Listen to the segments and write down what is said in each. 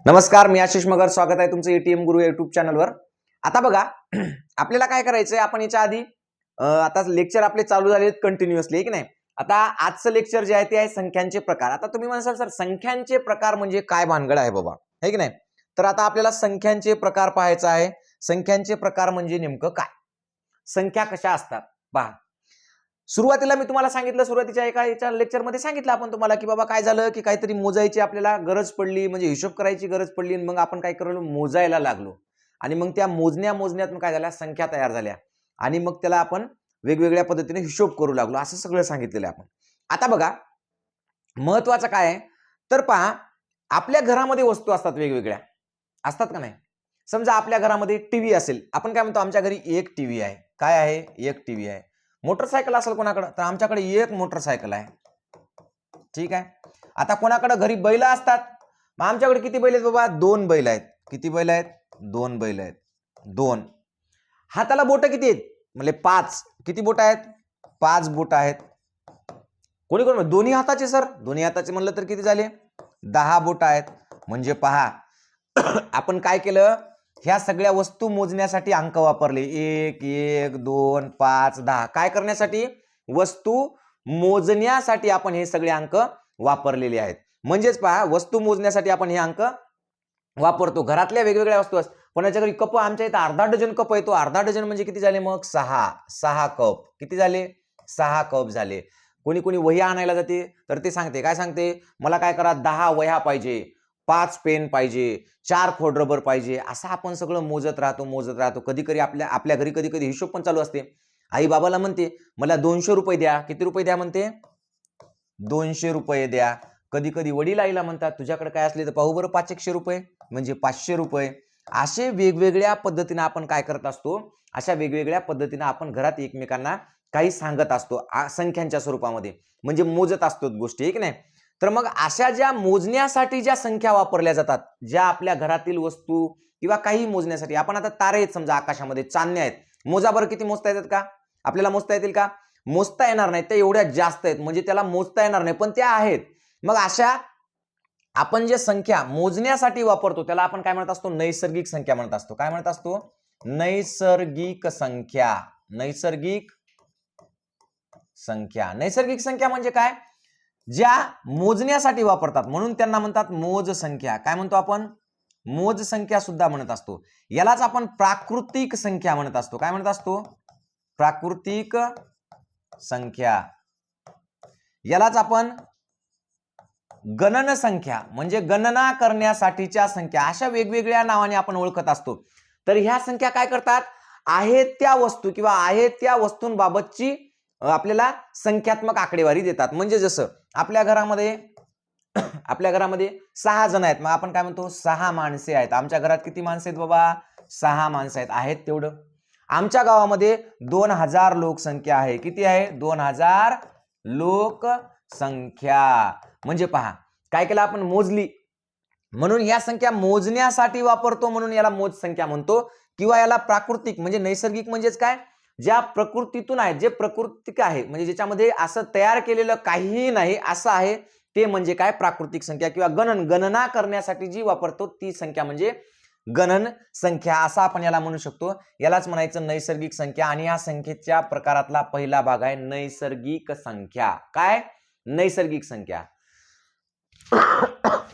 नमस्कार, मी आशिष मगर. स्वागत आहे तुमचं एटीएम गुरु युट्यूब चॅनलवर. आता बघा, आपल्याला काय करायचंय, आपण याच्या आधी आता लेक्चर आपले चालू झाले कंटिन्युअसली, की नाही. आता आजचं लेक्चर जे आहे ते आहे संख्यांचे प्रकार. आता तुम्ही म्हणाल सर संख्यांचे प्रकार म्हणजे काय भानगड आहे बाबा, है की नाही. तर आता आपल्याला संख्यांचे प्रकार पाहायचा आहे. संख्यांचे प्रकार म्हणजे नेमकं काय, संख्या कशा असतात पहा. सुरुवातीला मी तुम्हाला सांगितलं, सुरुवातीच्या एका लेक्चरमध्ये सांगितलं आपण तुम्हाला की बाबा काय झालं की काहीतरी मोजायची आपल्याला गरज पडली, म्हणजे हिशोब करायची गरज पडली, आणि मग आपण काय करलो, मोजायला लागलो. आणि मग त्या मोजण्यातून काय झाल्या, संख्या तयार झाल्या, आणि मग त्याला आपण वेगवेगळ्या पद्धतीने हिशोब करू लागलो, असं सगळं सांगितलेलं आहे आपण. आता बघा, महत्वाचं काय आहे तर पहा, आपल्या घरामध्ये वस्तू असतात, वेगवेगळ्या असतात का नाही. समजा आपल्या घरामध्ये टीव्ही असेल, आपण काय म्हणतो, आमच्या घरी एक टीव्ही आहे. काय आहे, एक टीव्ही आहे. मोटरसायकल असेल कोणाकडे, तर आमच्याकडे एक मोटरसायकल आहे. ठीक आहे. आता कोणाकडे घरी बैल असतात, मग आमच्याकडे किती बैल आहेत बाबा, दोन बैल आहेत. किती बैल आहेत, दोन बैल आहेत. दोन. हाताला बोट किती आहेत, म्हणजे पाच. किती बोट आहेत, पाच बोट आहेत. कोणी कोण दोन्ही हाताचे, सर दोन्ही हाताचे म्हणलं तर किती झाले, 10 बोट आहेत. म्हणजे पहा, आपण काय केलं, ह्या सगळ्या वस्तू मोजण्यासाठी अंक वापरले. 1 1 2 5 10. काय करण्यासाठी, वस्तू मोजण्यासाठी आपण हे सगळे अंक वापरलेले आहेत. म्हणजेच पहा, वस्तू मोजण्यासाठी आपण हे अंक वापरतो. घरातल्या वेगवेगळ्या वस्तू असतात. कोणाच्या घरी कप, आमच्या इथं अर्धा डझन कप आहे. तो अर्धा डझन म्हणजे किती झाले, मग 6 कप. किती झाले, 6 कप झाले. कोणी कोणी वही आणायला जाते, तर ते सांगते, काय सांगते, मला काय करा, 10 वह्या पाहिजे, 5 पेन पाहिजे, 4 खोड रबर पाहिजे. असं आपण सगळं मोजत राहतो. कधी कधी आपल्या घरी कधी कधी हिशोब पण चालू असते. आई बाबाला म्हणते, मला 200 रुपये द्या. किती रुपये द्या म्हणते, 200 रुपये द्या. कधी कधी वडील आईला म्हणतात, तुझ्याकडे काय असले तर पाहू बरं, 500 रुपये म्हणजे 500 रुपये. असे वेगवेगळ्या पद्धतीने आपण काय करत असतो, अशा वेगवेगळ्या पद्धतीने आपण घरात एकमेकांना काही सांगत असतो, संख्यांच्या स्वरूपामध्ये, म्हणजे मोजत असतो गोष्टी, आहे की नाही. तर मग अशा ज्या मोजण्यासाठी ज्या संख्या वापरल्या जातात, ज्या आपल्या घरातील वस्तू किंवा काही मोजण्यासाठी, आपण आता तारे आहेत समजा आकाशामध्ये, चांदण्या आहेत, मोजा बरं, किती मोजता येतात का, आपल्याला मोजता येतील का, मोजता येणार नाही. त्या एवढ्या जास्त आहेत, म्हणजे त्याला मोजता येणार नाही, पण त्या आहेत. मग अशा आपण जे संख्या मोजण्यासाठी वापरतो, त्याला आपण काय म्हणत असतो, नैसर्गिक संख्या म्हणत असतो. काय म्हणत असतो, नैसर्गिक संख्या. नैसर्गिक संख्या. नैसर्गिक संख्या म्हणजे काय, ज्या मोजण्यासाठी वापरतात, म्हणून त्यांना म्हणतात मोज संख्या. काय म्हणतो आपण, मोज संख्या सुद्धा म्हणत असतो. यालाच आपण प्राकृतिक संख्या म्हणत असतो. काय म्हणत असतो, प्राकृतिक संख्या. यालाच आपण गणन संख्या, म्हणजे गणना करण्यासाठीच्या संख्या, अशा वेगवेगळ्या नावाने आपण ओळखत असतो. तर ह्या संख्या काय करतात, आहेत त्या वस्तू किंवा आहेत त्या वस्तूंबाबतची आपल्याला संख्यात्मक आकडेवारी देतात. म्हणजे जसं आपल्या घरामध्ये 6 जण आहेत, मग आपण काय म्हणतो, 6 माणसे आहेत. आमच्या घरात किती माणसं आहेत बाबा, 6 माणसं आहेत. आहेत तेवढं. आमच्या गावामध्ये 2000 लोकसंख्या आहे. किती आहे, 2000 लोकसंख्या. म्हणजे पहा, काय केलं आपण, मोजली. म्हणून या संख्या मोजण्यासाठी वापरतो, म्हणून याला मोज संख्या म्हणतो. किंवा याला प्राकृतिक म्हणजे नैसर्गिक म्हणजेच काय, ज्या प्रकृतीतून आहे, जे प्राकृतिक आहे, म्हणजे ज्याच्यामध्ये असं तयार केलेलं काहीही नाही असं आहे, ते म्हणजे काय, प्राकृतिक संख्या. किंवा गणना करण्यासाठी जी वापरतो ती संख्या म्हणजे गणन संख्या, असं आपण याला म्हणू शकतो. यालाच म्हणायचं नैसर्गिक संख्या. आणि या संख्येच्या प्रकारातला पहिला भाग आहे नैसर्गिक संख्या. काय, नैसर्गिक संख्या.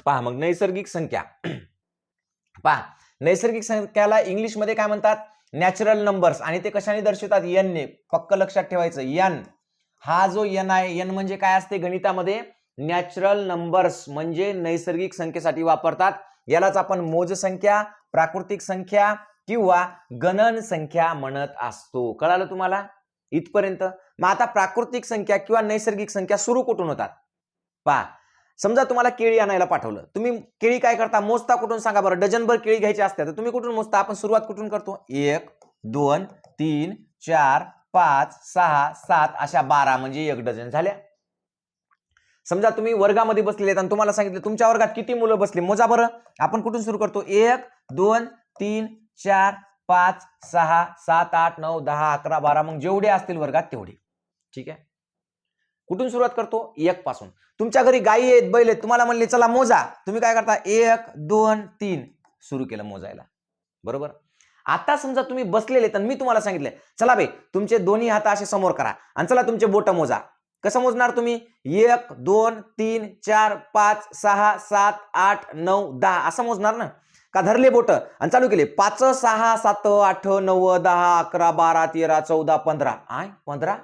पहा मग नैसर्गिक संख्या, पहा नैसर्गिक संख्याला इंग्लिश मध्ये काय म्हणतात, नॅचरल नंबर्स. आणि ते कशाने दर्शवतात, एन ने. पक्क लक्षात ठेवायचं, एन. हा जो एन आहे, एन म्हणजे काय असते गणितामध्ये, नॅचरल नंबर्स, म्हणजे नैसर्गिक संख्येसाठी वापरतात. यालाच आपण मोज संख्या, प्राकृतिक संख्या किंवा गणन संख्या म्हणत असतो. कळालं तुम्हाला इथपर्यंत. मग आता प्राकृतिक संख्या किंवा नैसर्गिक संख्या सुरू कुठून होतात, पहा. समजा तुम्हाला केळी आणायला पाठवलं, तुम्ही केळी काय करता, मोजता कुठून सांगा बरं. डझनभर केळी घ्यायची असते, तर तुम्ही कुठून मोजता, आपण सुरुवात कुठून करतो, 1 2 3 4 5 6 7 अशा 12 म्हणजे 1 डझन झाल्या. समजा तुम्ही वर्गामध्ये बसलेले आणि तुम्हाला सांगितलं तुमच्या वर्गात किती मुलं बसले, मोजा बरं. आपण कुठून सुरू करतो, 1 2 3 4 5 6 7 8 9 10 11 12, मग जेवढे असतील वर्गात तेवढे. ठीक आहे. कुठून सुरुवात करतो? 1 पासून. तुमच्या घरी गायी आहेत, बैल आहेत, तुम्हाला म्हणले चला मोजा, तुम्ही काय करता? 1 2 3 सुरू केलं मोजायला, बरोबर. आता समजा तुम्ही बसलेले तर मी तुम्हाला सांगितलं चला बे तुमचे दोन्ही हात असे समोर करा आणि चला तुमचे बोट मोजा. कसं मोजणार तुम्ही? 1 2 3 4 5 6 7 8 9 10 असं मोजणार ना. का धरले बोट आणि चालू केले 5 6 7 8 9 10 11 12 13 14 15 15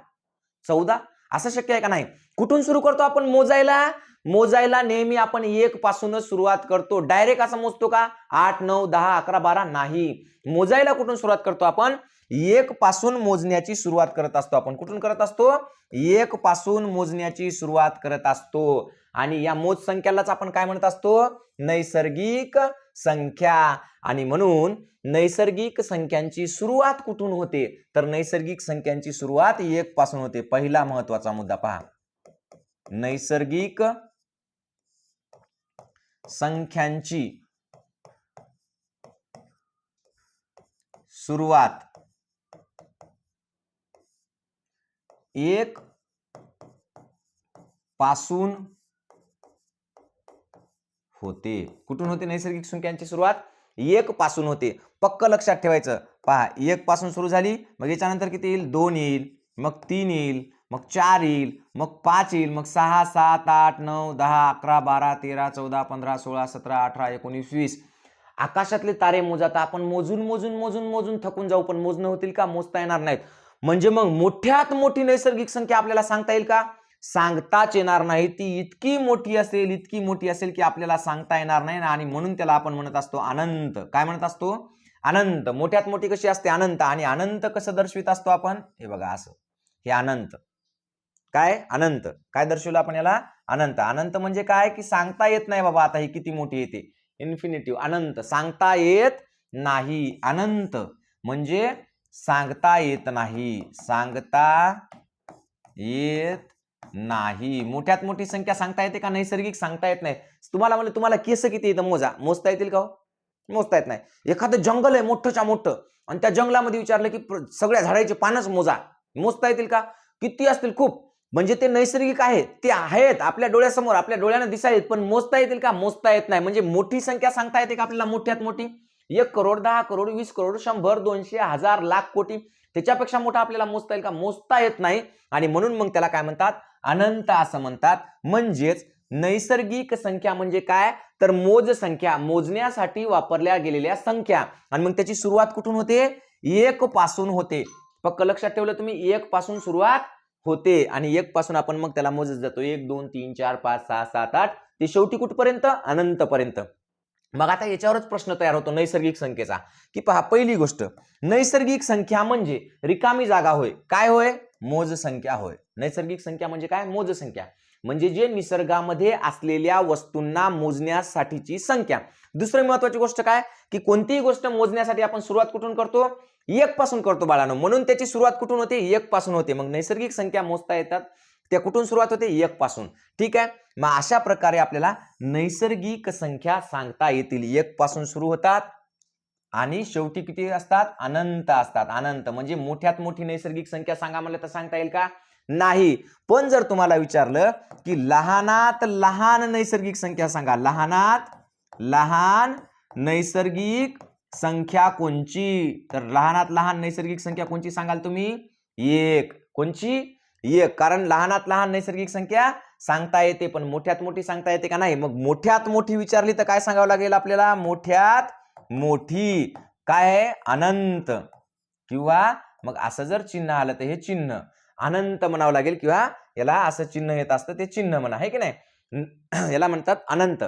14 असं शक्य आहे का? नाही. कुठून सुरू करतो आपण मोजायला? मोजायला नेहमी आपण 1 पासूनच सुरुवात करतो. डायरेक्ट असं मोजतो का 8 9 10 11 12? नाही. मोजायला कुठून सुरुवात करतो आपण? 1 पासून मोजण्याची सुरुवात करत असतो आपण. कुठून करत असतो? 1 पासून मोजण्याची सुरुवात करत असतो. आणि या मोज संख्यालाच आपण काय म्हणत असतो? नैसर्गिक संख्या. आणि म्हणून नैसर्गिक संख्यांची सुरुवात कुठून होते? तर नैसर्गिक संख्यांची सुरुवात 1 पासून होते. पहिला महत्वाचा मुद्दा पहा. नैसर्गिक संख्यांची सुरुवात 1 पासून होते. कुठून होते नैसर्गिक संख्यांची सुरुवात? 1 पासून होते. पक्क लक्षात ठेवायचं. पहा 1 पासून सुरू झाली, मग याच्यानंतर किती येईल? 2 येईल, मग 3 येईल, मग 4 येईल, मग 5 येईल, मग 6 7 8 9 10 11 12 13 14 15 16 17 18 19 20. आकाशातले तारे मोजाता आपण मोजून मोजून मोजून मोजून थकून जाऊ, पण मोजणं होतील का? मोजता येणार नाहीत. म्हणजे मग मोठ्यात मोठी नैसर्गिक संख्या आपल्याला सांगता येईल का? सांगताच येणार नाही. ती इतकी मोठी असेल, इतकी मोठी असेल की आपल्याला सांगता येणार नाही. आणि म्हणून त्याला आपण म्हणत असतो अनंत. काय म्हणत असतो? अनंत. मोठ्यात मोठी कशी असते? अनंत. आणि अनंत कसं दर्शवित असतो आपण? हे बघा असं. हे अनंत. काय? अनंत. काय दर्शवलं आपण याला? अनंत. अनंत म्हणजे काय? की सांगता येत नाही बाबा आता ही किती मोठी येते. इन्फिनिटिव्ह. अनंत. सांगता येत नाही. अनंत म्हणजे सांगता येत नाही. सांगता येत नाही. मोठ्यात मोठी संख्या सांगता येते का? नैसर्गिक सांगता येत नाही. तुम्हाला म्हणलं तुम्हाला केस किती येतं मोजा, मोजता येतील का? मोजता येत नाही. एखादं जंगल आहे मोठंच्या मोठं आणि त्या जंगलामध्ये विचारलं की सगळ्या झाडाची पानच मोजा, मोजता येतील का? किती असतील? खूप. म्हणजे ते नैसर्गिक आहेत, ते आहेत आपल्या डोळ्यासमोर, आपल्या डोळ्यानं दिसायत, पण मोजता येतील का? मोजता येत नाही. म्हणजे मोठी संख्या सांगता येते का आपल्याला? मोठ्यात मोठी 1 करोड 10 करोड 20 करोड 100 200 1000 लाख कोटी त्याच्यापेक्षा मोठा आपल्याला मोजता येईल का? मोजता येत नाही. आणि म्हणून मग त्याला काय म्हणतात? अनंत असं म्हणतात. म्हणजेच नैसर्गिक संख्या म्हणजे काय? तर मोज संख्या, मोजण्यासाठी वापरल्या गेलेल्या संख्या. आणि मग त्याची सुरुवात कुठून होते? 1 पासून होते. पक्क लक्षात ठेवलं तुम्ही? 1 पासून सुरुवात होते आणि 1 पासून आपण मग त्याला मोजत जातो. 1 2 3 4 5 6 7 8 ते शेवटी कुठपर्यंत? अनंतपर्यंत. मग आता याच्यावरच प्रश्न तयार होतो नैसर्गिक संख्येचा, की पहा पहिली गोष्ट, नैसर्गिक संख्या म्हणजे रिकामी जागा होय. काय होय? मोज संख्या होय. नैसर्गिक संख्या म्हणजे काय? मोज संख्या. म्हणजे जे निसर्गामध्ये असलेल्या वस्तूंना मोजण्यासाठीची संख्या. दुसरी महत्वाची गोष्ट काय? की कोणतीही गोष्ट मोजण्यासाठी आपण सुरुवात कुठून करतो? 1 पासून करतो बाळांनो. म्हणून त्याची सुरुवात कुठून होते? 1 पासून होते. मग नैसर्गिक संख्या मोजता येतात त्या कुठून सुरुवात होते? 1 पासून. ठीक आहे. मग अशा प्रकारे आपल्याला नैसर्गिक संख्या सांगता येतील. 1 पासून सुरू होतात आणि शेवटी किती असतात? अनंत असतात. अनंत म्हणजे मोठ्यात मोठी नैसर्गिक संख्या सांगा म्हणलं तर सांगता येईल का? नाही. पण जर तुम्हाला विचारलं की लहानात लहान नैसर्गिक संख्या सांगा, लहानात लहान नैसर्गिक संख्या कोणची? तर लहानात लहान नैसर्गिक संख्या कोणची सांगाल तुम्ही? 1. कोणची? 1. कारण लहानात लहान नैसर्गिक संख्या सांगता येते, पण मोठ्यात मोठी सांगता येते का? नाही. मग मोठ्यात मोठी विचारली तर काय सांगावं लागेल आपल्याला? मोठ्यात मोठी काय आहे? अनंत. किंवा मग असं जर चिन्ह आलं तर हे चिन्ह अनंत म्हणावं लागेल, किंवा याला असं चिन्ह येत असतं ते चिन्ह म्हणा, आहे की नाही? याला म्हणतात अनंत.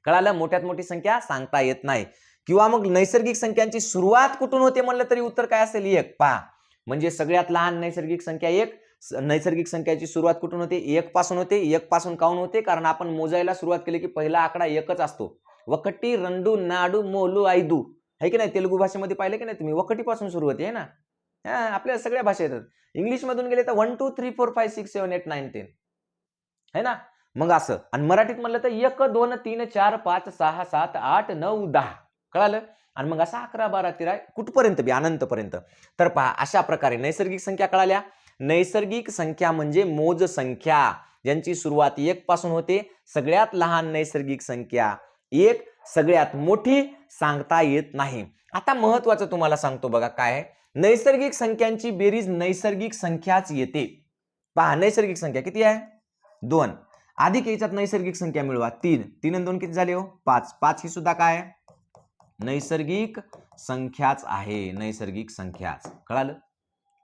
कळालं? मोठ्यात मोठी संख्या सांगता येत नाही. किंवा मग नैसर्गिक संख्यांची सुरुवात कुठून होते म्हणलं तरी उत्तर काय असेल? 1. पहा म्हणजे सगळ्यात लहान नैसर्गिक संख्या 1. नैसर्गिक संख्याची सुरुवात कुठून होते? 1 पासून होते. 1 पासून काऊन होते? कारण आपण मोजायला सुरुवात केली की पहिला आकडा 1च असतो. वकटी रंडू नाडू मोलू आयदू, आहे की नाही? तेलुगू भाषेमध्ये पाहिलं की नाही तुम्ही? वकटी पासून सुरू होते, आहे ना? आपल्या सगळ्या भाषा येतात. इंग्लिश मधून गेले तर 1 2 3 4 5 6 7 8 9 10, है ना? मग असं. आणि मराठीत म्हणलं तर 1 2 3 4 5 6 7 8 9 10. कळालं? आणि मग असं 11 12 13 कुठपर्यंत बी? अनंतपर्यंत. तर पहा अशा प्रकारे नैसर्गिक संख्या कळाल्या. नैसर्गिक संख्या म्हणजे मोज संख्या, ज्यांची सुरुवात 1 पासून होते. सगळ्यात लहान नैसर्गिक संख्या 1, सगळ्यात मोठी सांगता येत नाही. आता महत्वाचं तुम्हाला सांगतो बघा काय आहे. नैसर्गिक संख्यांची बेरीज नैसर्गिक संख्याच येते. पहा नैसर्गिक संख्या किती आहे 2, अधिक याच्यात नैसर्गिक संख्या मिळवा 3, 3 आणि 2 किती झाले हो 5, 5 ही सुद्धा काय नैसर्गिक संख्याच आहे. नैसर्गिक संख्याच, कळालं?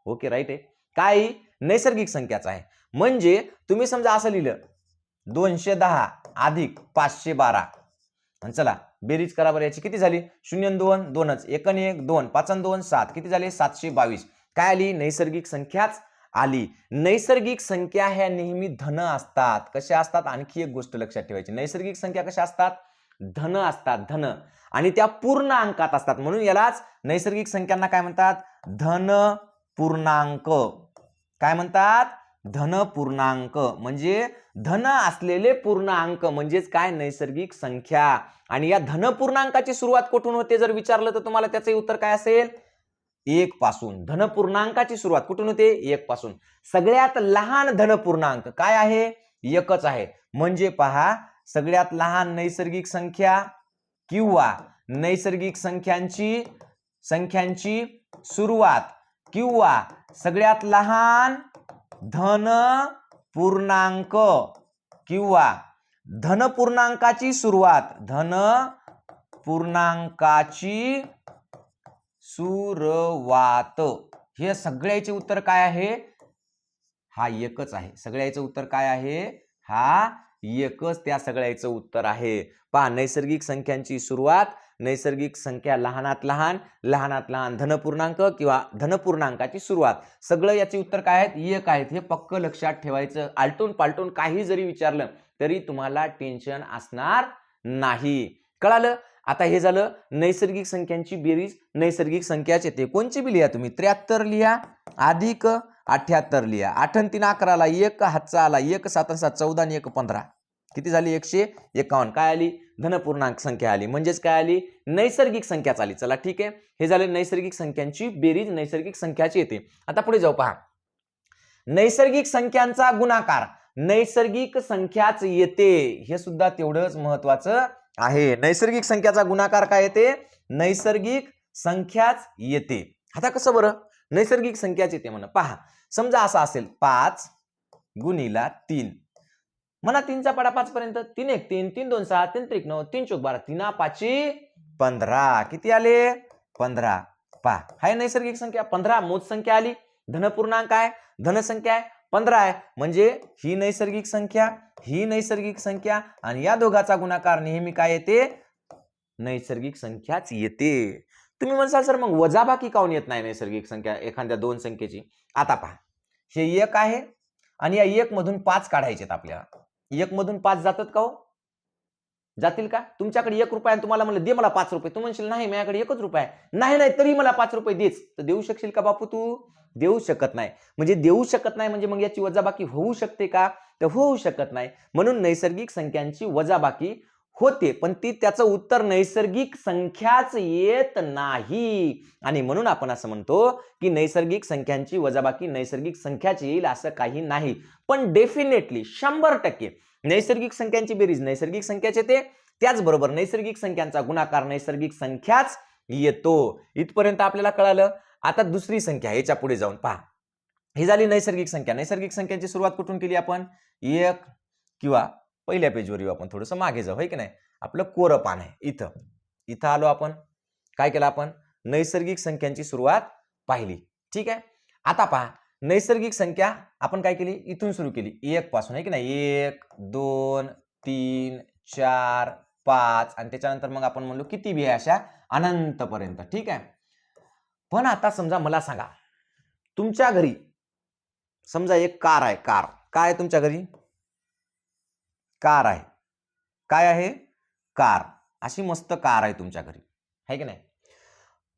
ओके राईट आहे. काय नैसर्गिक संख्याच आहे. म्हणजे तुम्ही समजा असं लिहिलं 210 अधिक 512 आणि चला बेरीज करा बरं. याची किती झाली 0 आणि 2 2च, 1 आणि 1 2, 5 आणि 2 7, किती झाले 722. काय आली नैसर्गिक संख्याच आली. नैसर्गिक संख्या ह्या नेहमी धन असतात. कशा असतात आणखी एक गोष्ट लक्षात ठेवायची, नैसर्गिक संख्या कशा असतात धन असतात, धन, आणि त्या पूर्ण अंकात असतात. म्हणून यालाच नैसर्गिक संख्यांना काय म्हणतात धन पूर्णांक. काय म्हणतात धन पूर्णांक, म्हणजे धन असलेले पूर्णांक म्हणजेच काय नैसर्गिक संख्या. आणि या धन पूर्णांकाची सुरुवात कुठून होते जर विचारलं तर तुम्हाला त्याचे उत्तर काय असेल 1 पासून. धन पूर्णांकाची सुरुवात कुठून होते 1 पासून. सगळ्यात लहान धन पूर्णांक काय आहे 1च आहे. म्हणजे पहा सगळ्यात लहान नैसर्गिक संख्या किंवा नैसर्गिक संख्यांची सुरुवात किंवा सगळ्यात लहान धन पूर्णांक किंवा धन पूर्णांकाची सुरुवात, धन पूर्णांकाची सुरुवात, हे सगळ्याचे उत्तर काय आहे हा 1च आहे. सगळ्याचं उत्तर काय आहे हा 1च त्या सगळ्याचं उत्तर आहे. पहा नैसर्गिक संख्यांची सुरुवात, नैसर्गिक संख्या लहानात लहान, लहानात लहान धनपूर्णांक किंवा धनपूर्णांकाची सुरुवात, सगळं याचे उत्तर काय आहेत 1 आहेत. हे पक्क लक्षात ठेवायचं. आलटून पालटून काही जरी विचारलं तरी तुम्हाला टेन्शन असणार नाही. कळालं? आता हे झालं नैसर्गिक संख्यांची बेरीज नैसर्गिक संख्याच येते. कोणची बी लिहा तुम्ही, 73 लिहा अधिक 78 लिहा. 8 आणि 3 11 1 हातचा आला 1 7 7 14 आणि 1 15, किती झाली 151. काय आली धनपूर्णांक संख्या आली, म्हणजेच काय आली नैसर्गिक संख्याच आली. चला ठीक आहे, हे झाले नैसर्गिक संख्यांची बेरीज नैसर्गिक संख्याची येते. आता पुढे जाऊ. पहा नैसर्गिक संख्यांचा गुणाकार नैसर्गिक संख्याच येते. हे सुद्धा तेवढंच महत्वाचं आहे. नैसर्गिक संख्याचा गुणाकार काय येते नैसर्गिक संख्याच येते. आता कसं बरं नैसर्गिक संख्याच येते म्हणा. पहा समजा असं असेल 5 गुणिला 3 म्हणा, 3 चा पाडा 5 पर्यंत, 3 1 3 3 2 6 3 3 9 3 4 12 3 5 15, किती आले 15. पहा हाय नैसर्गिक संख्या 15 मोज संख्या आली, धनपूर्णांक आहे, धनसंख्या आहे 15 आहे, म्हणजे ही नैसर्गिक संख्या ही नैसर्गिक संख्या आणि या दोघाचा गुणाकार नेहमी काय येते नैसर्गिक संख्याच येते. तुम्ही म्हणसाल सर मग वजाबाकी काऊन येत नाही नैसर्गिक संख्या एखाद्या दोन संख्येची. आता पहा हे 1 आहे आणि या 1 मधून 5 काढायचे आहेत आपल्याला. 1 मधून 5 जातात का हो, जातील का? तुमच्याकडे 1 रुपया आणि तुम्हाला म्हणलं दे मला 5 रुपये, तू म्हणशील नाही माझ्याकडे 1च रुपया आहे, नाही नाही तरी मला 5 रुपये देच, तर देऊ शकशील का बापू तू? देऊ शकत नाही. म्हणजे देऊ शकत नाही म्हणजे मग याची वजाबाकी होऊ शकते का? तर होऊ शकत नाही. म्हणून नैसर्गिक संख्यांची वजाबाकी होते, पण ती त्याचं उत्तर नैसर्गिक संख्याच येत नाही. आणि म्हणून आपण असं म्हणतो की नैसर्गिक संख्यांची वजाबाकी नैसर्गिक संख्याच येईल असं काही नाही. पण डेफिनेटली 100% नैसर्गिक संख्यांची बेरीज नैसर्गिक संख्याच येते, त्याचबरोबर नैसर्गिक संख्यांचा गुणाकार नैसर्गिक संख्याच येतो. इथपर्यंत आपल्याला कळालं. आता दुसरी संख्या याच्या पुढे जाऊन पहा. ही झाली नैसर्गिक संख्या. नैसर्गिक संख्यांची सुरुवात कुठून केली आपण 1 किंवा पहिल्या पेजवर येऊ आपण, थोडंसं मागे जाऊ, है की नाही. आपलं कोरं पान आहे इथं आलो आपण. काय केलं आपण नैसर्गिक संख्यांची सुरुवात पाहिली. ठीक आहे. आता पहा नैसर्गिक संख्या आपण काय केली इथून सुरू केली 1 पासून, है की नाही. 1 2 3 4 5 आणि त्याच्यानंतर मग आपण म्हणलो किती बी आहे अशा अनंतपर्यंत. ठीक आहे. पण आता समजा मला सांगा तुमच्या घरी समजा एक कार आहे. कार काय आहे तुमच्या घरी? कार आहे. काय आहे? कार. अशी मस्त कार आहे तुमच्या घरी, है की नाही.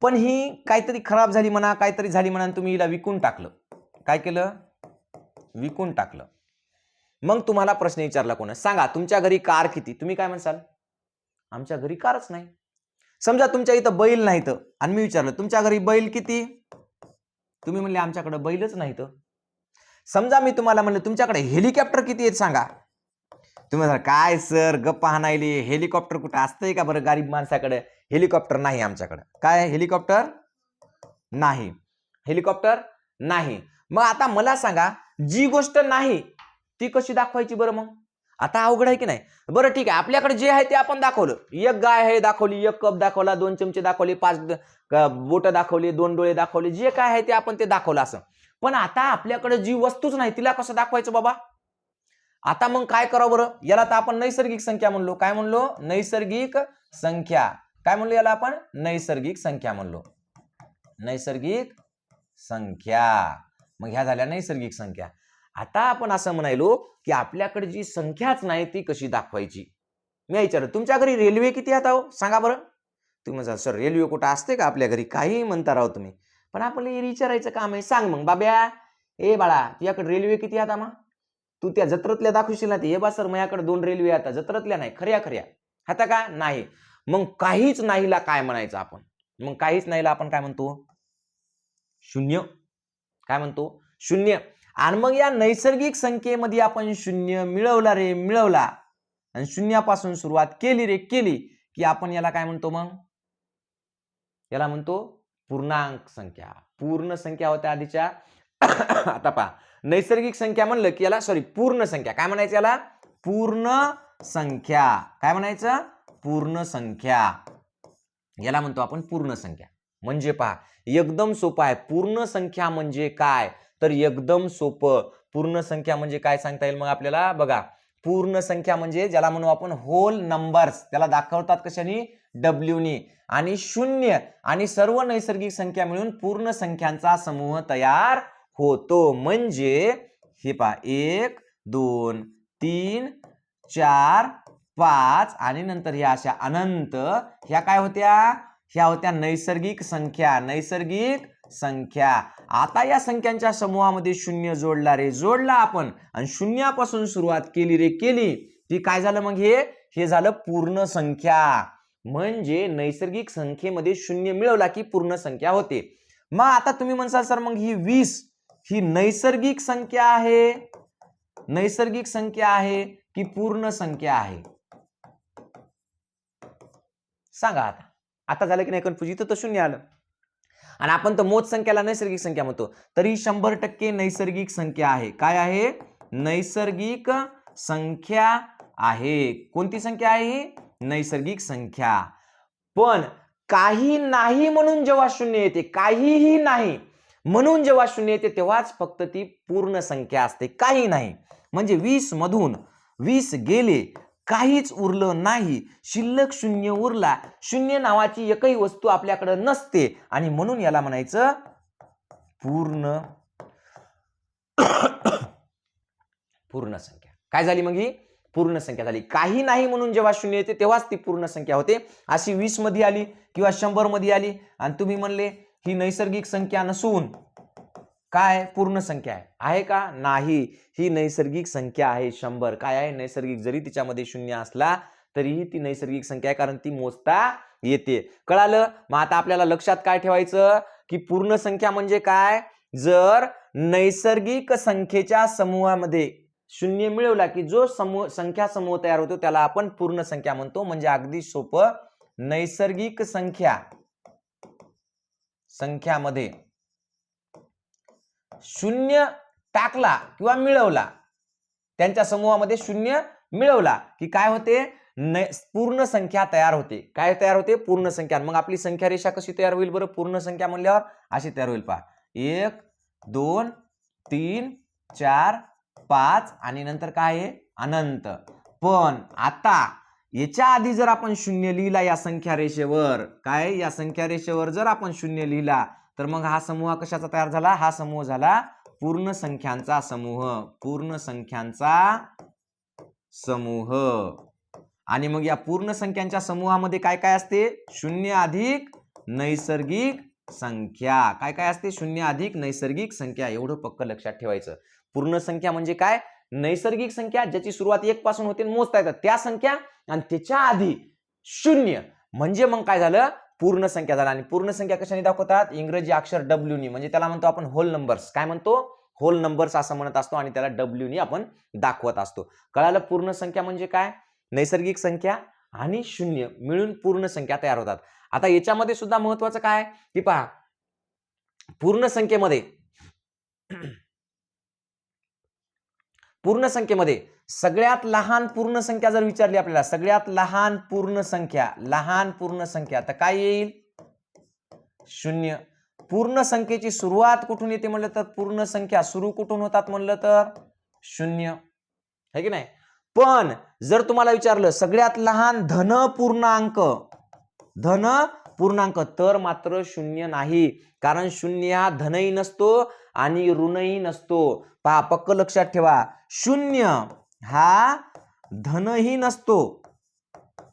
पण ही काहीतरी खराब झाली म्हणा, काहीतरी झाली म्हणा, तुम्ही हिला विकून टाकलं. काय केलं? विकून टाकलं. मग तुम्हाला प्रश्न विचारला कोण, सांगा तुमच्या घरी कार किती? तुम्ही काय म्हणसाल? आमच्या घरी कारच नाही. समजा तुमच्या इथं बैल नाही तर, आणि मी विचारलं तुमच्या घरी बैल किती? तुम्ही म्हणले आमच्याकडे बैलच नाही तर. समजा मी तुम्हाला म्हणलं तुमच्याकडे हेलिकॉप्टर किती आहेत सांगा. तुम्ही म्हणा काय सर गप्पा हाणायले, हेलिकॉप्टर कुठं असतंय का बरं गरीब माणसाकडे? हेलिकॉप्टर नाही आमच्याकडे. काय हेलिकॉप्टर नाही, हेलिकॉप्टर नाही. मग आता मला सांगा जी गोष्ट नाही ती कशी दाखवायची बरं? मग आता अवघड आहे की नाही? बरं ठीक आहे, आपल्याकडे जे आहे ते आपण दाखवलं. एक गाय आहे दाखवली, एक कप दाखवला, 2 चमचे दाखवले, 5 बोट दाखवली, 2 डोळे दाखवले, जे काय आहे ते आपण ते दाखवलं असं. पण आता आपल्याकडे जी वस्तूच नाही तिला कसं दाखवायचं बाबा? आता मग काय करावं बरं? याला तर आपण नैसर्गिक संख्या म्हणलो. काय म्हणलो? नैसर्गिक संख्या. काय म्हणलो याला आपण? नैसर्गिक संख्या म्हणलो. नैसर्गिक संख्या. मग ह्या झाल्या नैसर्गिक संख्या. आता आपण असं म्हणायलो की आपल्याकडे जी संख्याच नाही ती कशी दाखवायची? मी विचारलं तुमच्या घरी रेल्वे किती आहेत हो? सांगा बरं. तुम्ही म्हणता सर रेल्वे कुठं असते का आपल्या घरी? काही म्हणता राव तुम्ही. पण आपल्याला विचारायचं काम आहे. सांग मग बाब्या, ए बाळा तुझ्याकडे रेल्वे किती आहेत मग? तू त्या जत्रेतल्या दाखवशील ना, हे बा सर माझ्याकडे 2 रेल्वे आता. जत्रेतल्या नाही, खऱ्या खऱ्या आता का नाही. मग काहीच नाहीला काय म्हणायचं आपण? मग काहीच नाहीला आपण काय म्हणतो? शून्य. काय म्हणतो? शून्य. आणि मग या नैसर्गिक संख्येमध्ये आपण शून्य मिळवला रे मिळवला, आणि शून्यापासून सुरुवात केली रे केली की आपण याला काय म्हणतो? मग याला म्हणतो पूर्णांक संख्या. पूर्ण संख्या होत्या आधीच्या. आता पहा नैसर्गिक संख्या म्हणलं की याला पूर्ण संख्या काय म्हणायचं? याला पूर्ण संख्या. काय म्हणायचं? पूर्ण संख्या. याला म्हणतो आपण पूर्ण संख्या. म्हणजे पहा एकदम सोपं आहे. पूर्ण संख्या म्हणजे काय तर एकदम सोपं. पूर्ण संख्या म्हणजे काय सांगता येईल मग आपल्याला? बघा पूर्ण संख्या म्हणजे ज्याला म्हणू आपण होल नंबर्स, त्याला दाखवतात कशाने? डब्ल्यू नी. आणि शून्य आणि सर्व नैसर्गिक संख्या मिळून पूर्ण संख्यांचा समूह तयार होतो. म्हणजे हे पहा 1 2 3 4 5 आणि नंतर ह्या अशा अनंत, ह्या काय होत्या? ह्या होत्या नैसर्गिक संख्या. नैसर्गिक संख्या. आता या संख्यांच्या समूहामध्ये शून्य जोडला रे जोडला आपण, आणि शून्यापासून सुरुवात केली रे केली, ती काय झालं मग? हे झालं पूर्ण संख्या. म्हणजे नैसर्गिक संख्येमध्ये शून्य मिळवला की पूर्ण संख्या होते. मग आता तुम्ही म्हणसाल सर मग ही 20 ही नैसर्गिक संख्या आहे, नैसर्गिक संख्या आहे की पूर्ण संख्या आहे? सांगा आता. आता झालं की नाही कन्फ्युज? इथं तर शून्य आलं आणि आपण तर मोज संख्याला नैसर्गिक संख्या म्हणतो. तरी 100% नैसर्गिक संख्या आहे. काय आहे? नैसर्गिक संख्या आहे. कोणती संख्या आहे? नैसर्गिक संख्या. पण काही नाही म्हणून जेव्हा शून्य येते, काहीही नाही म्हणून जेव्हा शून्य येते तेव्हाच फक्त ती पूर्ण संख्या असते. काही नाही म्हणजे 20 मधून 20 गेले, काहीच उरलं नाही, शिल्लक शून्य उरला. शून्य नावाची एकही वस्तू आपल्याकडे नसते आणि म्हणून याला म्हणायचं पूर्ण पूर्ण संख्या. काय झाली मग? ही पूर्ण संख्या झाली. काही नाही म्हणून जेव्हा शून्य येते तेव्हाच ती पूर्ण संख्या होते. अशी 20 मध्ये आली किंवा 100 मध्ये आली आणि तुम्ही म्हणले ही नैसर्गिक संख्या नसून काय पूर्ण संख्या आहे का? नाही, ही नैसर्गिक संख्या आहे 100. काय आहे? नैसर्गिक. जरी तिच्यामध्ये शून्य असला तरीही ती नैसर्गिक संख्या आहे, कारण ती मोजता येते. कळालं? मग आता आपल्याला लक्षात काय ठेवायचं की पूर्ण संख्या म्हणजे काय? जर नैसर्गिक संख्येच्या समूहामध्ये शून्य मिळवला की जो संख्या समूह तयार होतो त्याला आपण पूर्ण संख्या म्हणतो. म्हणजे अगदी सोपं, नैसर्गिक संख्यामध्ये शून्य टाकला किंवा मिळवला, त्यांच्या समूहामध्ये शून्य मिळवला की काय होते? पूर्ण संख्या तयार होते. काय तयार होते? पूर्ण संख्या. मग आपली संख्या रेषा कशी तयार होईल बरं? पूर्ण संख्या म्हणल्यावर अशी तयार होईल. पहा 1 2 3 4 5 आणि नंतर काय आहे? अनंत. पण आता याच्या आधी जर आपण शून्य लिहिला या संख्या रेषेवर, काय या संख्या रेषेवर जर आपण शून्य लिहिला तर मग हा समूह कशाचा तयार झाला? हा समूह झाला पूर्ण संख्यांचा समूह. पूर्ण संख्यांचा समूह. आणि मग या पूर्ण संख्यांच्या समूहामध्ये काय काय असते? शून्य अधिक नैसर्गिक संख्या. काय काय असते? शून्य अधिक नैसर्गिक संख्या. एवढं पक्क लक्षात ठेवायचं. पूर्ण संख्या म्हणजे काय? नैसर्गिक संख्या ज्याची सुरुवात 1 पासून होते, मोजता येतात त्या संख्या, आणि त्याच्या आधी शून्य म्हणजे मग काय झालं? पूर्ण संख्या झाला. आणि पूर्ण संख्या कशाने दाखवतात? इंग्रजी अक्षर डब्ल्यू नी. म्हणजे त्याला म्हणतो आपण होल नंबर्स. काय म्हणतो? होल नंबर्स असं म्हणत असतो आणि त्याला डब्ल्यू ने आपण दाखवत असतो. कळालं? पूर्ण संख्या म्हणजे काय? नैसर्गिक संख्या आणि शून्य मिळून पूर्ण संख्या तयार होतात. आता याच्यामध्ये सुद्धा महत्वाचं काय की पहा, पूर्ण संख्येमध्ये सगळ्यात लहान पूर्ण संख्या जर विचारली आपल्याला, सगळ्यात लहान पूर्ण संख्या तर काय येईल? शून्य. पूर्ण संख्येची सुरुवात कुठून येते म्हणलं तर पूर्ण संख्या सुरू कुठून होतात म्हणलं तर शून्य, है की नाही? पण जर तुम्हाला विचारलं सगळ्यात लहान धन पूर्णांक तर मात्र शून्य नाही, कारण शून्य हा धनही नसतो आणि ऋणही नसतो. पहा, पक्क लक्षात ठेवा, शून्य हा धनही नसतो,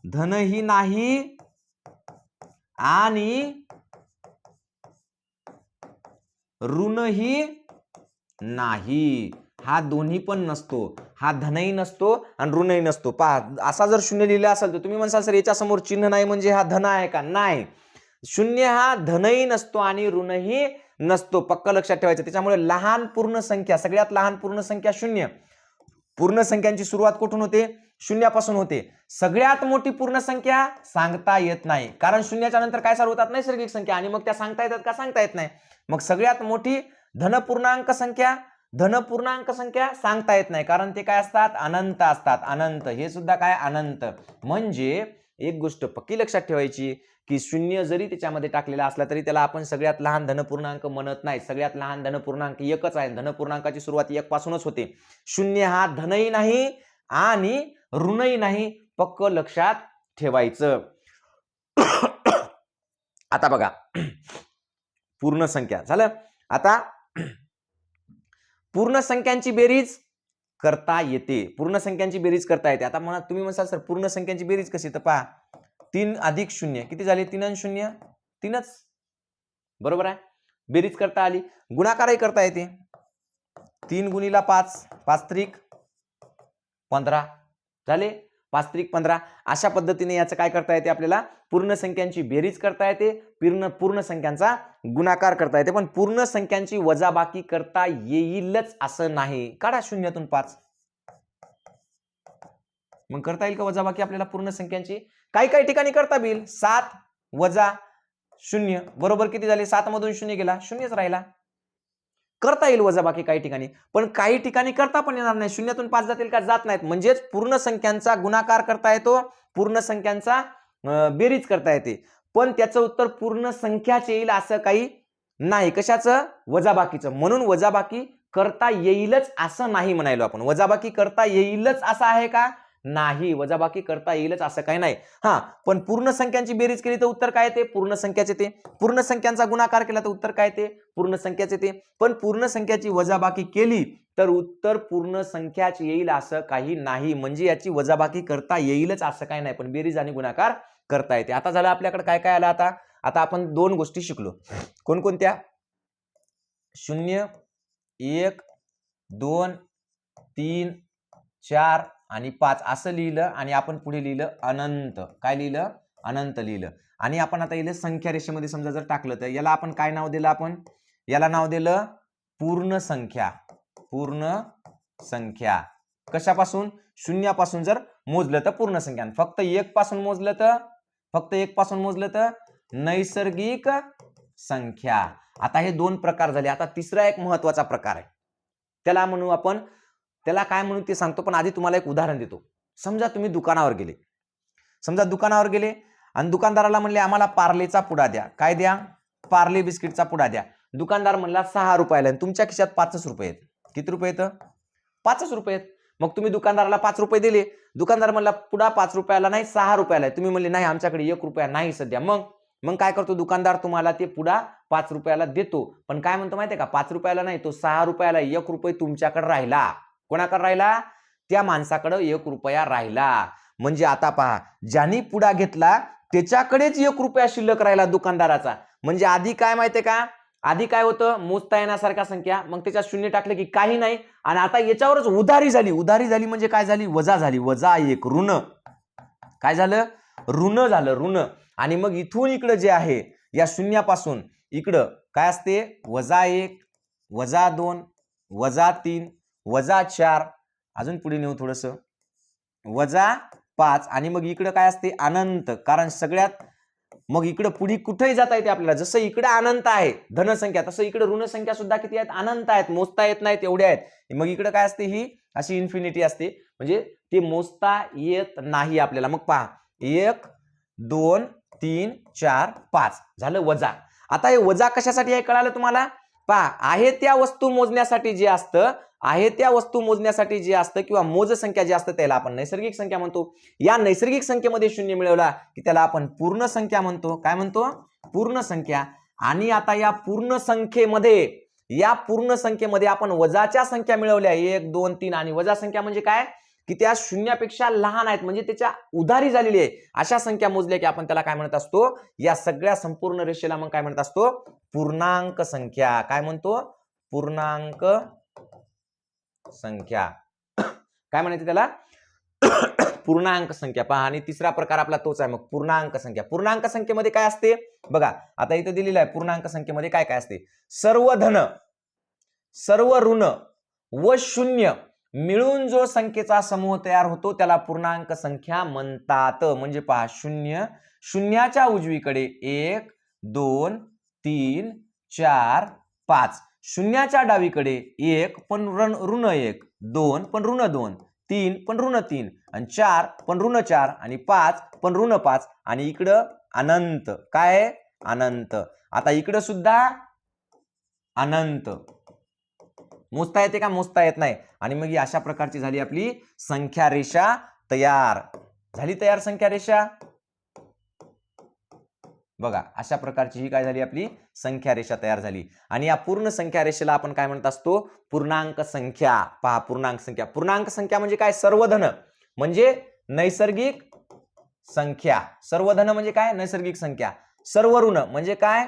धनही नाही आणि ऋणही नाही. हा दोन्ही पण नसतो, हा धनही नसतो आणि ऋणही नसतो. पहा, असा जर शून्य लिहिला असेल तर तुम्ही म्हणसाल सर याच्या समोर चिन्ह नाही म्हणजे हा धन आहे का? नाही, शून्य हा धनही नसतो आणि ऋणही नसतो, पक्क लक्षात ठेवायचं. त्याच्यामुळे लहान पूर्ण संख्या, सगळ्यात लहान पूर्ण संख्या शून्य. पूर्ण संख्यांची सुरुवात कुठून होते? शून्यापासून होते. सगळ्यात मोठी पूर्ण संख्या सांगता येत नाही, कारण शून्याच्या नंतर काय चालू होतात? नैसर्गिक संख्या, आणि मग त्या सांगता येतात का? सांगता येत नाही. मग सगळ्यात मोठी धनपूर्णांक संख्या सांगता येत नाही, कारण ते काय असतात? अनंत असतात. अनंत हे सुद्धा काय? अनंत. म्हणजे एक गोष्ट पक्की लक्षात ठेवायची की शून्य जरी त्याच्यामध्ये टाकलेला असला तरी त्याला आपण सगळ्यात लहान धनपूर्णांक म्हणत नाही. सगळ्यात लहान धनपूर्णांक एकच आहे. धनपूर्णांकाची सुरुवात एक पासूनच होते. शून्य हा धनही नाही आणि ऋणही नाही, पक्क लक्षात ठेवायचं. आता बघा, पूर्ण संख्या झालं. आता पूर्ण संख्यांची बेरीज करता येते. आता तुम्ही म्हणसाल सर पूर्ण संख्यांची बेरीज कशी? तर पहा, 3 अधिक 0 किती झाले? 3 आणि 0 3च, बरोबर आहे. बेरीज करता आली. गुणाकारही करता येते. 3 गुणिला 5, 5 त्रिक 15 झाले, 5 त्रिक 15. अशा पद्धतीने याचं काय करता येते? आपल्याला पूर्ण संख्यांची बेरीज करता येते, पूर्ण संख्यांचा गुणाकार करता येते, पण पूर्ण संख्यांची वजाबाकी करता येईलच असं नाही. काढा 0तून 5, मग करता येईल का वजाबाकी आपल्याला पूर्ण संख्यांची? काही ठिकाणी करता येईल. 7 वजा 0 बरोबर किती झाले? 7 मधून 0 गेला, 0च राहिला. करता येईल वजाबाकी काही ठिकाणी, पण काही ठिकाणी करता पण येणार नाही. 0तून 5 जातील का? जात नाहीत. म्हणजेच पूर्ण संख्यांचा गुणाकार करता येतो, पूर्ण संख्यांचा बेरीज करता येते, पण त्याचं उत्तर पूर्ण संख्याच येईल असं काही नाही. कशाचं? वजाबाकीचं. म्हणून वजाबाकी करता येईलच असं नाही म्हणायलो आपण. वजाबाकी करता येईलच असं आहे का? नाही, वजाबाकी करता येईलच असं काही नाही. हा, पण पूर्ण संख्यांची बेरीज केली तर उत्तर काय येते? पूर्ण संख्याच येते. पूर्ण संख्यांचा गुणाकार केला तर उत्तर काय येते? पूर्ण संख्याच येते. पण पूर्ण संख्याची वजाबाकी केली तर उत्तर पूर्ण संख्याच येईल असं काही नाही. म्हणजे याची वजाबाकी करता येईलच असं काही नाही, पण बेरीज आणि गुणाकार करता येते. आता झालं आपल्याकडे काय काय आलं? आता आपण 2 गोष्टी शिकलो. कोणकोणत्या? 0, 1, 2, 3, 4 आणि 5 असं लिहिलं, आणि आपण पुढे लिहिलं अनंत. काय लिहिलं? अनंत लिहिलं. आणि आपण आता इथे संख्या रेषेमध्ये समजा जर टाकलं तर याला आपण काय नाव दिलं? आपण याला नाव दिलं पूर्ण संख्या. पूर्ण संख्या कशापासून? शून्यापासून जर मोजलं तर पूर्ण संख्या, फक्त 1 पासून मोजलं तर नैसर्गिक संख्या. आता हे 2 प्रकार झाले. आता तिसरा एक महत्वाचा प्रकार आहे, त्याला म्हणू आपण, त्याला काय म्हणू ते सांगतो, पण आधी तुम्हाला एक उदाहरण देतो. समजा तुम्ही दुकानावर गेले आणि दुकानदाराला म्हणले आम्हाला पार्लेचा पुडा द्या. काय द्या? पार्ले बिस्किटचा पुडा द्या. दुकानदार म्हणला 6 रुपयाला, आणि तुमच्या खिशात 5 रुपये आहेत. किती रुपये आहेत? 5 रुपये आहेत. मग तुम्ही दुकानदाराला 5 रुपये दिले. दुकानदार म्हणला पुडा 5 रुपयाला नाही 6 रुपयाला आहे. तुम्ही म्हणले नाही आमच्याकडे 1 रुपया नाही सध्या. मग काय करतो दुकानदार? तुम्हाला ते पुडा 5 रुपयाला देतो, पण काय म्हणतो माहितीये का? 5 रुपयाला नाही, तो 6 रुपयाला. 1 रुपये तुमच्याकडे राहिला. कोणाकडे राहिला? त्या माणसाकडे 1 रुपया राहिला. म्हणजे आता पहा, ज्यांनी पुडा घेतला त्याच्याकडेच 1 रुपया शिल्लक राहिला दुकानदाराचा. म्हणजे आधी काय माहितीये का? आधी काय होतं? मोजता येण्यासारख्या संख्या, मग त्याच्यात 0 टाकले की काही नाही, आणि आता याच्यावरच उधारी झाली. म्हणजे काय झाली? वजा झाली. वजा 1 ऋण. काय झालं? ऋण झालं, ऋण. आणि मग इथून इकडं जे आहे या शून्यापासून इकडं काय असते? -1, -2, -3 -4, अजून पुढे नेऊ थोडस, -5 आणि मग इकडे काय असते अनंत, कारण सगळ्यात मग इकडे पुढे कुठेही जाता येते आपल्याला. जसं इकडे अनंत आहे धनसंख्या, तसं इकडे ऋण संख्या सुद्धा किती आहेत अनंत आहेत, मोजता येत नाहीत एवढ्या आहेत. मग इकडे काय असते ही अशी इन्फिनिटी असते, म्हणजे ते मोजता येत नाही आपल्याला. मग पहा 1 2 3 4 5 झालं वजा. आता हे वजा कशासाठी आहे कळालं तुम्हाला? पहा आहे त्या वस्तू मोजण्यासाठी जे असतं, आहे त्या वस्तू मोजण्यासाठी जे असतं किंवा मोज संख्या जे असतं त्याला आपण नैसर्गिक संख्या म्हणतो. या नैसर्गिक संख्येमध्ये शून्य मिळवला की त्याला आपण पूर्ण संख्या म्हणतो. काय म्हणतो? पूर्ण संख्या. आणि आता या पूर्ण संख्येमध्ये आपण वजाच्या संख्या मिळवल्या 1 2 3, आणि वजा संख्या म्हणजे काय की त्या शून्यापेक्षा लहान आहेत, म्हणजे त्याच्या उधारी झालेली आहे अशा संख्या मोजल्या की आपण त्याला काय म्हणत असतो, या सगळ्या संपूर्ण रेषेला मग काय म्हणत असतो? पूर्णांक संख्या. काय म्हणतो? पूर्णांक संख्या. काय म्हणायचं त्याला? पूर्णांक संख्या. पहा, आणि तिसरा प्रकार आपला तोच आहे मग पूर्णांक संख्या. पूर्णांक संख्येमध्ये काय असते बघा, आता इथे दिलेलं आहे पूर्णांक संख्येमध्ये काय काय असते. सर्व धन, सर्व ऋण व शून्य मिळून जो संख्येचा समूह तयार होतो त्याला पूर्णांक संख्या म्हणतात. म्हणजे पहा शून्याच्या उजवीकडे 1 2 3 4 5, शून्याच्या डावीकडे 1 पण ऋण 1, 2 पण ऋण 2, 3 पण ऋण 3, आणि 4 पण ऋण 4, आणि 5 पण ऋण 5, आणि इकडं अनंत. काय? अनंत. आता इकडं सुद्धा अनंत. मोजता येते का? मोजता येत नाही. आणि मग ही अशा प्रकारची झाली आपली संख्या रेषा तयार. झाली तयार संख्या रेषा. बघा अशा प्रकारची ही काय झाली आपली संख्या रेषा तयार झाली. आणि या पूर्ण संख्या रेषेला आपण काय म्हणत असतो? पूर्णांक संख्या. पहा पूर्णांक संख्या. पूर्णांक संख्या म्हणजे काय? सर्व धन म्हणजे नैसर्गिक संख्या. सर्व धन म्हणजे काय? नैसर्गिक संख्या. सर्व ऋण म्हणजे काय?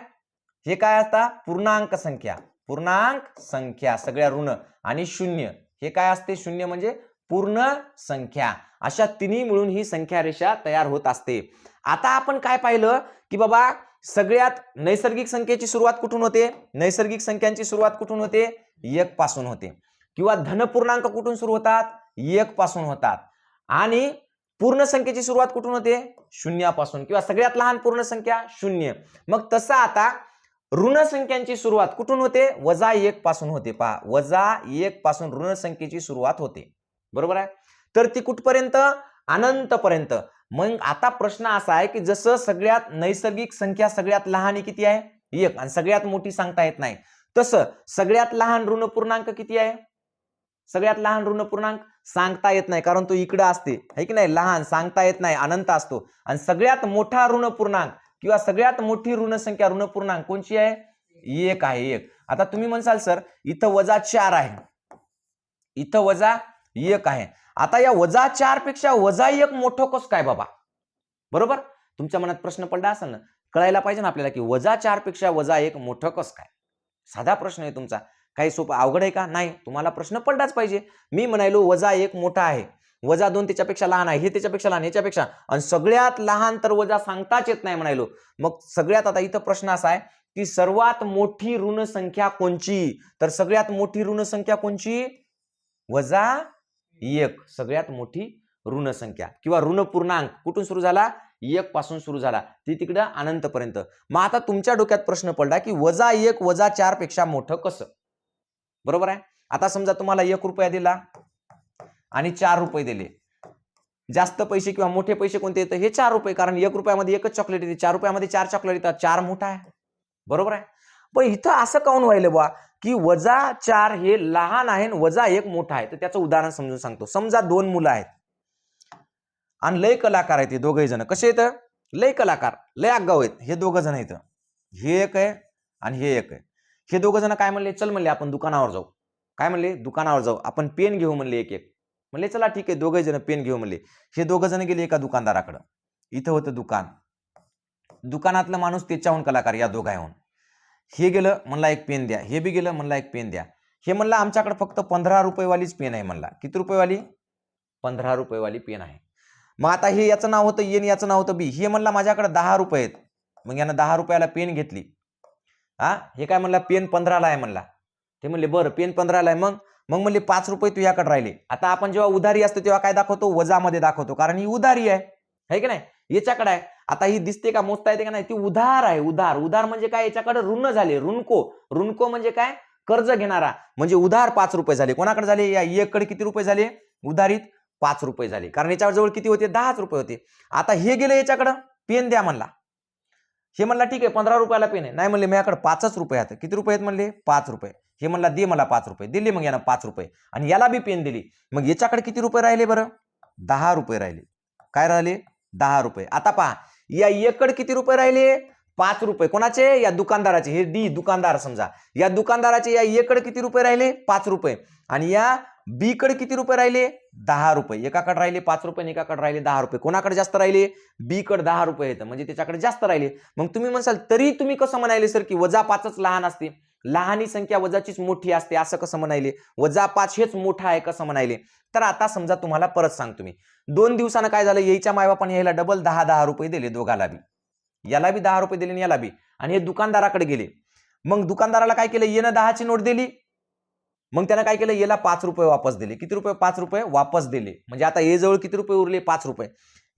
हे काय असता? पूर्णांक संख्या. पूर्णांक संख्या सगळ्या ऋण, आणि शून्य हे काय असते? शून्य म्हणजे पूर्ण संख्या. अशा तिन्ही मिळून ही संख्या रेषा तयार होत असते. आता आपण काय पाहिलं की बाबा सगळ्यात नैसर्गिक संख्येची सुरुवात कुठून होते? नैसर्गिक संख्यांची सुरुवात कुठून होते? 1 पासून होते. किंवा धनपूर्णांक कुठून सुरू होतात? 1 पासून होतात. आणि पूर्ण संख्येची सुरुवात कुठून होते? शून्यापासून. किंवा सगळ्यात लहान पूर्ण संख्या 0. मग तसं आता ऋण संख्यांची सुरुवात कुठून होते? -1 पासून होते. पहा -1 पासून ऋण संख्येची सुरुवात होते. बरोबर आहे. तर ती कुठपर्यंत? अनंतपर्यंत. मग आता प्रश्न असा आहे की जसं सगळ्यात नैसर्गिक संख्या सगळ्यात लहान किती आहे? 1, आणि सगळ्यात मोठी सांगता येत नाही, तसं सगळ्यात लहान ऋण पूर्णांक किती आहे? सगळ्यात लहान ऋण पूर्णांक सांगता येत नाही, कारण तो इकडे असते है की नाही. लहान सांगता येत नाही, अनंत असतो. आणि सगळ्यात मोठा ऋण पूर्णांक किंवा सगळ्यात मोठी ऋण संख्या ऋण पूर्णांक कोणची आहे? 1 आहे. 1. आता तुम्ही म्हणसाल सर इथं -4 आहे, इथं -1 आहे. आता या -4 पेक्षा -1 मोठं कसं काय बाबा? बरोबर. तुमच्या मनात प्रश्न पडला असेल ना. कळायला पाहिजे ना आपल्याला की -4 पेक्षा -1 मोठं कसं काय? साधा प्रश्न आहे तुमचा. काही सोपं अवघड आहे का? नाही. तुम्हाला प्रश्न पडलाच पाहिजे. मी म्हणालो -1 मोठा आहे, -2 त्याच्यापेक्षा लहान आहे, हे त्याच्यापेक्षा लहान, याच्यापेक्षा, आणि सगळ्यात लहान तर वजा सांगताच येत नाही म्हणालो. मग सगळ्यात आता इथं प्रश्न असा आहे की सर्वात मोठी ऋण संख्या कोणची? तर सगळ्यात मोठी ऋण संख्या कोणची? -1. सगळ्यात मोठी ऋण संख्या किंवा ऋण पूर्णांक कुठून सुरू झाला? 1 पासून सुरू झाला, ती तिकडं अनंतपर्यंत. मग आता तुमच्या डोक्यात प्रश्न पडला की -1 -4 पेक्षा मोठं कसं? बरोबर आहे. आता समजा तुम्हाला 1 रुपया दिला आणि 4 रुपये दिले. जास्त पैसे किंवा मोठे पैसे कोणते येतं? हे 4 रुपये, कारण 1 रुपयामध्ये एकच चॉकलेट येते, 4 रुपयामध्ये 4 चॉकलेट येतात. 4 मोठा आहे. बरोबर आहे. पण इथं असं काऊन व्हायलं बा की -4 हे लहान आहे आणि -1 मोठा आहे? तर त्याचं उदाहरण समजून सांगतो. समजा 2 मुलं आहेत आणि लय कलाकार आहेत, हे दोघे जण. कसे आहेत? लय कलाकार, लय आगाऊ आहेत. हे दोघ जण आहेत. हे एक आहे आणि हे एक आहे. हे दोघ जण काय म्हणले? चल म्हणले आपण दुकानावर जाऊ. काय म्हणले? दुकानावर जाऊ, आपण पेन घेऊ म्हणले एक एक. म्हणले चला ठीक आहे, दोघे जण पेन घेऊ म्हणले. हे दोघ जण गेले एका दुकानदाराकडे. इथं होतं दुकान. दुकानातला माणूस त्याच्याहून कलाकार या दोघांहून. हे गेलं म्हणला एक पेन द्या, हे बी गेलं म्हणला एक पेन द्या. हे म्हणला आमच्याकडे फक्त 15 रुपयेवालीच पेन आहे म्हणला. किती रुपयेवाली? 15 रुपयेवाली पेन आहे. मग आता हे याचं नाव होतं ए आणि याचं नाव होतं बी. हे म्हणला माझ्याकडे 10 रुपये आहेत. मग यानं 10 रुपयाला पेन घेतली. हे काय म्हणला? पेन 15ला आहे म्हणला. ते म्हणले बरं पेन 15ला आहे. मग मग म्हणले 5 रुपये तुझ्याकडे राहिले. आता आपण जेव्हा उधारी असते तेव्हा काय दाखवतो, वजामध्ये दाखवतो, कारण ही उधारी आहे की नाही, याच्याकडे आहे. आता ही दिसते का, मोजता येते का नाही, ती उधार आहे. उधार उधार म्हणजे काय, याच्याकडे ऋण झाले, ऋणको म्हणजे काय, कर्ज घेणारा, म्हणजे उधार 5 रुपये झाले. कोणाकडे झाले, या एककडे किती रुपये झाले, उधारीत 5 रुपये झाले, कारण याच्यावर जवळ किती होते, 10 रुपये होते. आता हे गेले याच्याकडं, पेन द्या म्हणला. हे म्हणला ठीक आहे 15 रुपयाला पेन आहे. नाही म्हणले माझ्याकडे 5 रुपये आहेत. किती रुपये आहेत म्हणले, 5 रुपये. हे म्हणला दे मला 5 रुपये. दिले मग यानं 5 रुपये, आणि याला बी पेन दिली. मग याच्याकडे किती रुपये राहिले बरं, 10 रुपये राहिले. काय राहिले, 10 रुपये. आता पहा, या एककडे किती रुपये राहिले, 5 रुपये. कोणाचे, या दुकानदाराचे. हे डी दुकानदार समजा, या दुकानदाराचे या एककडे किती रुपये राहिले, 5 रुपये. आणि या बी कडे किती रुपये राहिले, 10 रुपये. एकाकडे राहिले 5 रुपये, एकाकडे राहिले 10 रुपये. कोणाकडे जास्त राहिले, बी कडे 10 रुपये येतं, म्हणजे त्याच्याकडे जास्त राहिले. मग तुम्ही म्हणसाल तरी तुम्ही कसं म्हणाले सर की -5च लहान असते, लहानी संख्या वजाचीच मोठी असते, असं कसं म्हणाले, -5 हेच मोठा आहे कसं म्हणाले. तर आता समजा तुम्हाला परत सांगतो मी, 2 दिवसानं काय झालं, याच्या मायबापाने यायला डबल 10 रुपये दिले दोघाला बी, याला बी 10 रुपये दिले आणि याला बी, आणि हे दुकानदाराकडे गेले. मग दुकानदाराला काय केलं, येणं 10ची नोट दिली. मग त्यानं काय केलं, याला 5 रुपये वापस दिले. किती रुपये, 5 रुपये वापस दिले. म्हणजे आता ये जवळ किती रुपये उरले, 5 रुपये.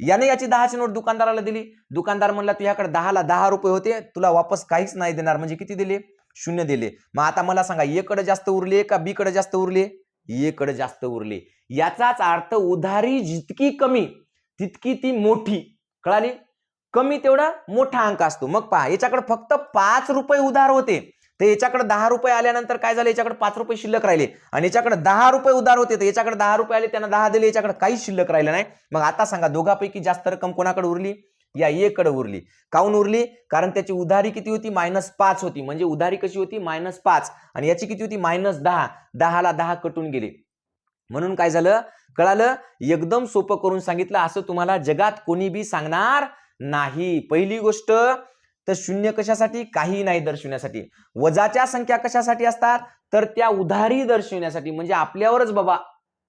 याने याची 10ची नोट दुकानदाराला दिली. दुकानदार म्हणला तुझ्याकडे 10ला 10 रुपये होते, तुला वापस काहीच नाही देणार, म्हणजे किती दिले, 0 दिले. मग आता मला सांगा, ए कडे जास्त उरले का बी कडे जास्त उरले, ए कडे जास्त उरले. याचाच अर्थ उधारी जितकी कमी तितकी ती मोठी. कळाली, कमी तेवढा मोठा अंक असतो. मग पहा, याच्याकडे फक्त 5 रुपये उधार होते, तर याच्याकडे 10 रुपये आल्यानंतर काय झालं, याच्याकडे 5 रुपये शिल्लक राहिले. आणि याच्याकडे 10 रुपये उधार होते, तर याच्याकडे 10 रुपये आले, त्यांना 10 दिले, याच्याकडे काहीच शिल्लक राहिलं नाही. मग आता सांगा, दोघांपैकी जास्त रक्कम कोणाकडे उरली, या ए कडे उरली. काऊन उरली, कारण त्याची उधारी किती होती, -5 होती. म्हणजे उधारी कशी होती, -5, आणि याची किती होती, -10. 10ला 10 कटून गेले. म्हणून काय झालं, कळालं, एकदम सोपं करून सांगितलं. असं तुम्हाला जगात कोणी बी सांगणार नाही. पहिली गोष्ट तर शून्य कशासाठी, काही नाही दर्शवण्यासाठी. वजाच्या संख्या कशासाठी असतात, तर त्या उधारी दर्शवण्यासाठी, म्हणजे आपल्यावरच बाबा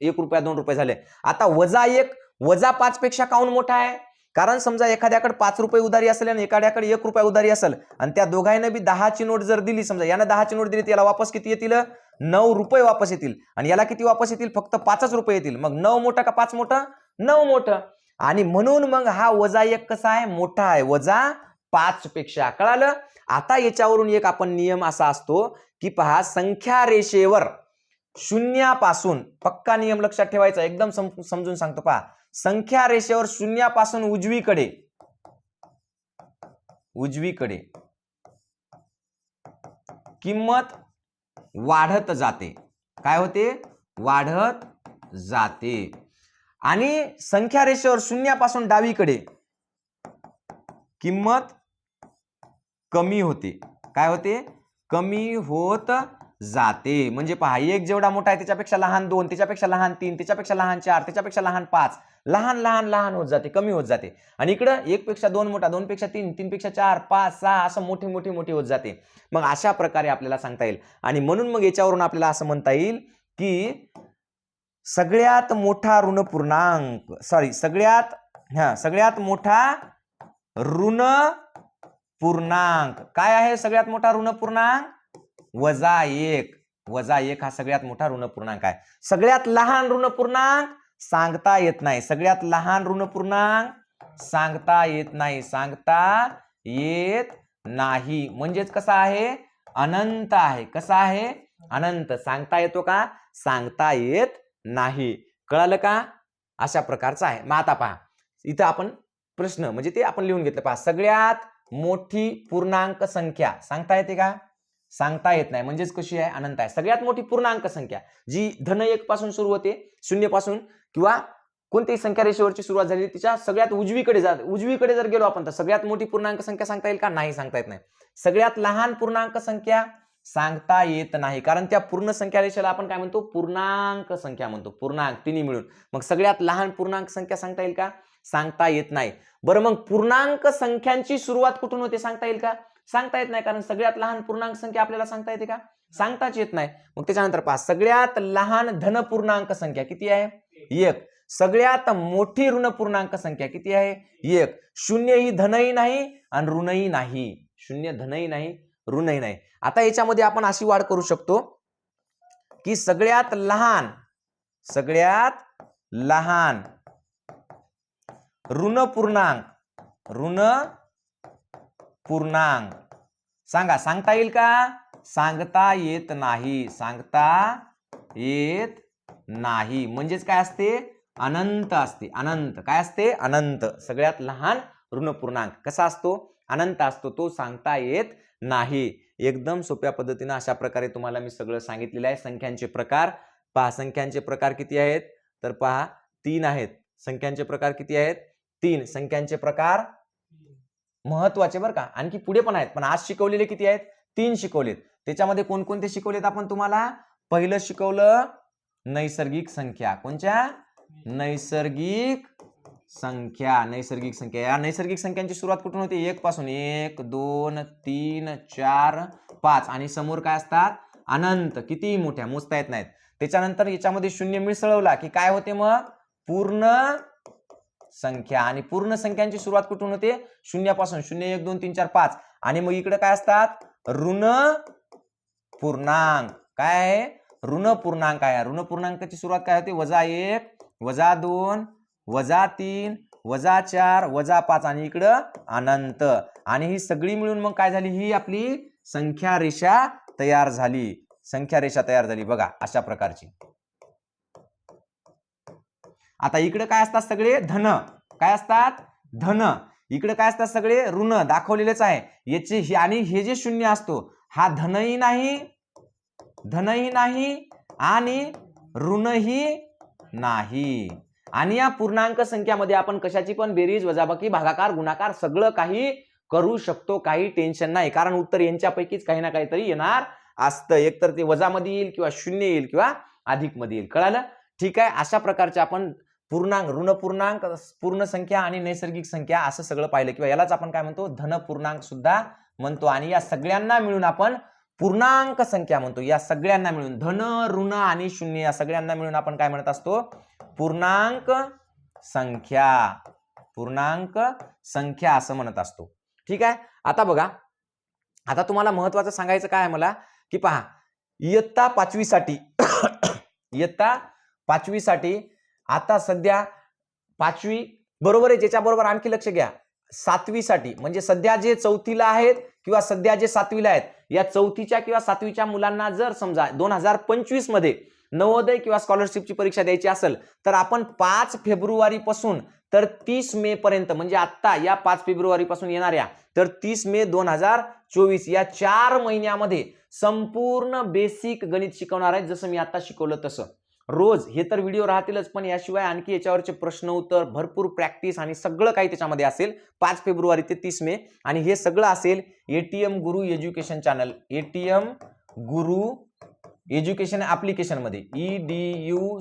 1 रुपया 2 रुपये झाले. आता -1 -5 पेक्षा काऊन मोठा आहे, कारण समजा एखाद्याकडे 5 रुपये उधारी असेल आणि एखाद्याकडे 1 रुपया उधारी असेल, आणि त्या दोघांना बी 10ची नोट जर दिली, समजा यानं 10ची नोट दिली, त्याला वापस किती येतील, 9 रुपये वापस येतील, आणि याला किती वापस येतील, फक्त 5च रुपये येतील. मग 9 मोठा का 5 मोठा, 9 मोठं. आणि म्हणून मग हा -1 कसा आहे, मोठा आहे, -5 पेक्षा. कळालं. आता याच्यावरून एक आपण नियम असा असतो की पहा, संख्या रेषेवर शून्यापासून, पक्का नियम लक्षात ठेवायचा, एकदम समजून सांगतो पहा, संख्या रेषेवर शून्यापासून उजवीकडे किंमत वाढत जाते. काय होते, वाढत जाते. आणि संख्या रेषेवर शून्यापासून डावीकडे किंमत कमी होते. काय होते, कमी होत जाते. म्हणजे पहा, 1 जेवढा मोठा आहे त्याच्यापेक्षा लहान 2, त्याच्यापेक्षा लहान 3, त्याच्यापेक्षा लहान 4, त्याच्यापेक्षा लहान 5, लहान लहान लहान होत जाते, कमी होत जाते. आणि इकडं 1 पेक्षा 2 मोठा, 2 पेक्षा 3, 3 पेक्षा 4, 5, 6 असं मोठी मोठी मोठी होत जाते. मग अशा प्रकारे आपल्याला सांगता येईल. आणि म्हणून मग याच्यावरून आपल्याला असं म्हणता येईल की सगळ्यात मोठा ऋण पूर्णांक, सगळ्यात मोठा ऋण पूर्णांक काय आहे, सगळ्यात मोठा ऋण पूर्णांक -1 हा सगळ्यात मोठा ऋण पूर्णांक आहे. सगळ्यात लहान ऋण पूर्णांक सांगता येत नाही, सगळ्यात लहान ऋण पूर्णांक सांगता येत नाही. म्हणजेच कसा आहे, अनंत आहे. कसा आहे, अनंत. सांगता येतो का, सांगता येत नाही. कळालं का, अशा प्रकारचा आहे. मग आता पहा, इथं आपण प्रश्न म्हणजे ते आपण लिहून घेतलं. पहा, सगळ्यात मोठी पूर्णांक संख्या सांगता येते का, सांगता येत नाही. म्हणजेच कशी आहे, अनंत आहे. सगळ्यात मोठी पूर्णांक संख्या जी धन 1 पासून सुरू होते, 0 पासून, किंवा कोणतीही संख्या रेषेवरची सुरुवात झाली तिच्या सगळ्यात उजवीकडे जर गेलो आपण, तर सगळ्यात मोठी पूर्णांक संख्या सांगता येईल का, नाही, सांगता येत नाही. सगळ्यात लहान पूर्णांक संख्या सांगता येत नाही, कारण त्या पूर्ण संख्या रेषेला आपण काय म्हणतो, पूर्णांक संख्या म्हणतो. पूर्णांक तिन्ही मिळून. मग सगळ्यात लहान पूर्णांक संख्या सांगता येईल का, सांगता येत नाही. बरं, मग पूर्णांक संख्यांची सुरुवात कुठून होते सांगता येईल का, सांगता येत नाही, कारण सगळ्यात लहान पूर्णांक संख्या आपल्याला सांगता येते का, सांगताच येत नाही. मग त्याच्यानंतर पहा, सगळ्यात लहान धन पूर्णांक संख्या किती आहे, 1. सगळ्यात मोठी ऋण पूर्णांक संख्या किती आहे, 1. शून्य ही धनही नाही आणि ऋणही नाही. शून्य धनही नाही, ऋणही नाही. आता याच्यामध्ये आपण अशी वाढ करू शकतो की सगळ्यात लहान ऋण पूर्णांक सांगता येईल का? सांगता येत नाही म्हणजेच काय असते? अनंत असते. अनंत काय असते? अनंत. सगळ्यात लहान ऋण पूर्णांक कसा असतो? अनंत असतो. तो सांगता येत नाही. एकदम सोप्या पद्धतीने अशा प्रकारे तुम्हाला मी सगळं सांगितलेलं आहे. संख्यांचे प्रकार पहा. संख्यांचे प्रकार किती आहेत? तर पहा 3 आहेत. संख्यांचे प्रकार किती आहेत? 3. संख्यांचे प्रकार महत्वाचे बरं का. आणखी पुढे पण आहेत, पण आज शिकवलेले किती आहेत? 3 शिकवलेत. त्याच्यामध्ये कोणकोणते शिकवलेत आपण तुम्हाला? पहिलं शिकवलं नैसर्गिक संख्या. कोणत्या? नैसर्गिक संख्या. या नैसर्गिक संख्यांची सुरुवात कुठून होते? 1 पासून. 1 2 3 4 5 आणि समोर काय असतात? अनंत. कितीही मोठ्या, मोजता येत नाहीत. त्याच्यानंतर याच्यामध्ये शून्य मिसळवला की काय होते मग? पूर्ण संख्या. आणि पूर्ण संख्यांची सुरुवात कुठून होते? शून्यापासून. 0 1 2 3 4 5 आणि मग इकडे काय असतात? ऋण पूर्णांक. काय आहे? ऋण पूर्णांक आहे. ऋण पूर्णांकाची सुरुवात काय होते? -1 -2 -3 -4 -5 आणि इकडं अनंत. आणि ही सगळी मिळून मग काय झाली? ही आपली संख्या रेषा तयार झाली. बघा अशा प्रकारची. आता इकडे काय असतात? सगळे धन. काय असतात? धन. इकडे काय असतात? सगळे ऋण. दाखवलेलेच आहे. याचे आणि हे जे शून्य असतो हा धनही नाही आणि ऋणही नाही. आणि या पूर्णांक संख्यामध्ये आपण कशाची पण बेरीज, वजाबाकी, भागाकार, गुणाकार सगळं काही करू शकतो. काही टेन्शन नाही, कारण उत्तर यांच्यापैकीच काही ना काहीतरी येणार असतं. एकतर ते वजामध्ये येईल किंवा शून्य येईल किंवा अधिक मध्ये येईल. कळालं? ठीक आहे. अशा प्रकारचे आपण पूर्णांक, ऋण पूर्णांक, पूर्ण संख्या आणि नैसर्गिक संख्या असं सगळं पाहिलं, किंवा यालाच आपण काय म्हणतो? धन पूर्णांक सुद्धा म्हणतो. आणि या सगळ्यांना मिळून आपण पूर्णांक संख्या म्हणतो. या सगळ्यांना मिळून धन, ऋण आणि शून्य या सगळ्यांना मिळून आपण काय म्हणत असतो? पूर्णांक संख्या असं म्हणत असतो. ठीक आहे. आता बघा, आता तुम्हाला महत्वाचं सांगायचं काय आहे मला, की पहा इयत्ता 5वी साठी आता सध्या 5वी बरोबर आहे. ज्याच्या बरोबर आणखी लक्ष घ्या, 7वी साठी म्हणजे सध्या जे 4थीला आहेत किंवा सध्या जे 7वीला आहेत, या 4थीच्या किंवा 7वीच्या मुलांना जर समजा 2025 मध्ये नवोदय किंवा स्कॉलरशिपची परीक्षा द्यायची असेल, तर आपण 5 फेब्रुवारी पासून तर 30 मे पर्यंत, म्हणजे आता या 5 फेब्रुवारी पासून येणाऱ्या तर 30 मे 2024 या 4 महिन्यामध्ये संपूर्ण बेसिक गणित शिकवणार आहे. जसं मी आता शिकवलं तसं रोज. हे तर व्हिडिओ राहतीलच, पण याशिवाय आणखी याच्यावरचे प्रश्न उत्तर, भरपूर प्रॅक्टिस आणि सगळं काही त्याच्यामध्ये असेल 5 फेब्रुवारी ते 30 मे. आणि हे सगळं असेल एटीएम गुरु एज्युकेशन चॅनल, एटीएम गुरु एज्युकेशन ऍप्लिकेशन मध्ये. EDUCATION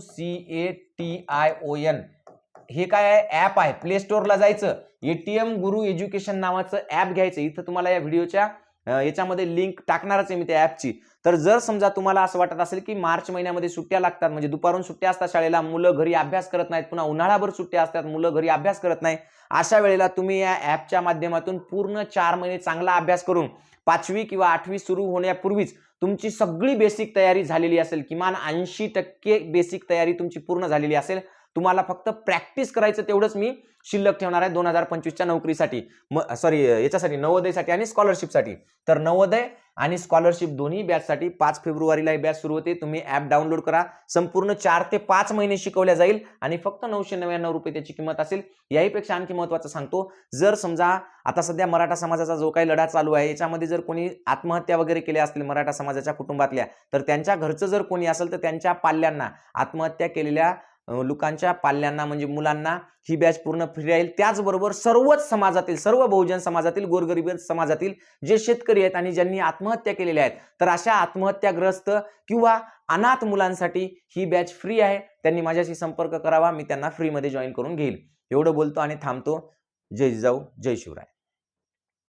हे काय आहे? ऍप आहे. प्ले स्टोअरला जायचं, एटीएम गुरु एज्युकेशन नावाचं ऍप घ्यायचं. इथं तुम्हाला या व्हिडिओच्या याच्यामध्ये लिंक टाकणारच आहे मी त्या ऍपची. तर जर समजा तुम्हाला असं वाटत असेल की मार्च महिन्यामध्ये सुट्ट्या लागतात, म्हणजे दुपारून सुट्ट्या असतात शाळेला, मुलं घरी अभ्यास करत नाहीत, पुन्हा उन्हाळाभर सुट्ट्या असतात, मुलं घरी अभ्यास करत नाही, अशा वेळेला तुम्ही या ऍपच्या माध्यमातून पूर्ण 4 महिने चांगला अभ्यास करून 5वी किंवा 8वी सुरू होण्यापूर्वीच तुमची सगळी बेसिक तयारी झालेली असेल, किमान 80% बेसिक तयारी तुमची पूर्ण झालेली असेल. तुम्हाला फक्त प्रॅक्टिस करायचं तेवढंच मी शिल्लक ठेवणार आहे 2025च्या नोकरीसाठी, याच्यासाठी नवोदयसाठी आणि स्कॉलरशिपसाठी. तर नवोदय आणि स्कॉलरशिप दोन्ही बॅचसाठी 5 फेब्रुवारीला ही बॅच सुरू होते. तुम्ही ऍप डाउनलोड करा. संपूर्ण 4 ते 5 महिने शिकवल्या जाईल आणि फक्त 999 रुपये त्याची किंमत असेल. याहीपेक्षा आणखी महत्त्वाचं सांगतो, जर समजा आता सध्या मराठा समाजाचा जो काही लढा चालू आहे, याच्यामध्ये जर कोणी आत्महत्या वगैरे केल्या असतील मराठा समाजाच्या कुटुंबातल्या, तर त्यांच्या घरचं जर कोणी असेल तर त्यांच्या पाल्यांना, आत्महत्या केलेल्या लोकांच्या पाल्यांना म्हणजे मुलांना ही बॅच पूर्ण फ्री राहील. त्याचबरोबर सर्वच समाजातील, सर्व बहुजन समाजातील, गोरगरीब समाजातील जे शेतकरी आहेत आणि ज्यांनी आत्महत्या केलेल्या आहेत, तर अशा आत्महत्याग्रस्त किंवा अनाथ मुलांसाठी ही बॅच फ्री आहे. त्यांनी माझ्याशी संपर्क करावा, मी त्यांना फ्रीमध्ये जॉईन करून घेईल. एवढं बोलतो आणि थांबतो. जय जिजाऊ, जय शिवराय.